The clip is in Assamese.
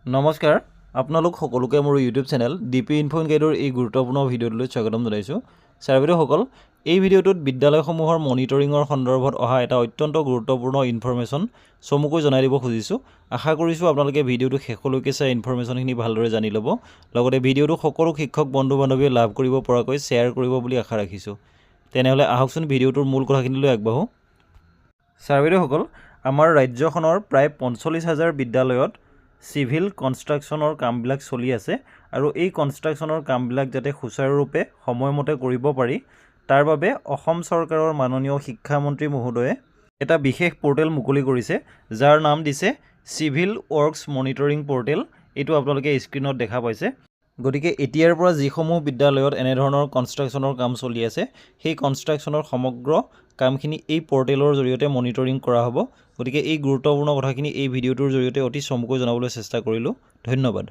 নমস্কাৰ আপোনালোক সকলোকে মোৰ ইউটিউব চেনেল ডিপি ইনফো গাইডৰ এই গুৰুত্বপূৰ্ণ ভিডিঅ'টোলৈ স্বাগতম জনাইছোঁ। ছাৰ বাইদেউসকল, এই ভিডিঅ'টোত বিদ্যালয়সমূহৰ মনিটৰিঙৰ সন্দৰ্ভত অহা এটা অত্যন্ত গুৰুত্বপূৰ্ণ ইনফৰমেশ্যন চমুকৈ জনাই দিব খুজিছোঁ। আশা কৰিছোঁ আপোনালোকে ভিডিঅ'টো শেষলৈকে চাই ইনফৰমেশ্যনখিনি ভালদৰে জানি ল'ব, লগতে ভিডিঅ'টো সকলো শিক্ষক বন্ধু বান্ধৱীয়ে লাভ কৰিব পৰাকৈ শ্বেয়াৰ কৰিব বুলি আশা ৰাখিছোঁ। তেনেহ'লে আহকচোন ভিডিঅ'টোৰ মূল কথাখিনিলৈ আগবাঢ়োঁ। ছাৰ বাইদেউসকল, আমাৰ ৰাজ্যখনৰ প্ৰায় 45,000 বিদ্যালয়ত চিভিল কনষ্ট্ৰাকশ্যনৰ কামবিলাক চলি আছে আৰু এই কনষ্ট্ৰাকশ্যনৰ কামবিলাক যাতে সুচাৰুৰূপে সময়মতে কৰিব পাৰি তাৰ বাবে অসম চৰকাৰৰ মাননীয় শিক্ষামন্ত্ৰী মহোদয়ে এটা বিশেষ পৰ্টেল মুকলি কৰিছে, যাৰ নাম দিছে চিভিল ৱৰ্কছ মনিটৰিং পৰ্টেল। এইটো আপোনালোকে স্ক্ৰীণত দেখা পাইছে। গতিকে এতিয়াৰ পৰা যিসমূহ বিদ্যালয়ত এনেধৰণৰ কনষ্ট্ৰাকশ্যনৰ কাম চলি আছে সেই কনষ্ট্ৰাকশ্যনৰ সমগ্ৰ কামখিনি এই পৰ্টেলৰ জৰিয়তে মনিটৰিং কৰা হ'ব। গতিকে এই গুৰুত্বপূৰ্ণ কথাখিনি এই ভিডিঅ'টোৰ জৰিয়তে অতি চমুকৈ জনাবলৈ চেষ্টা কৰিলোঁ। ধন্যবাদ।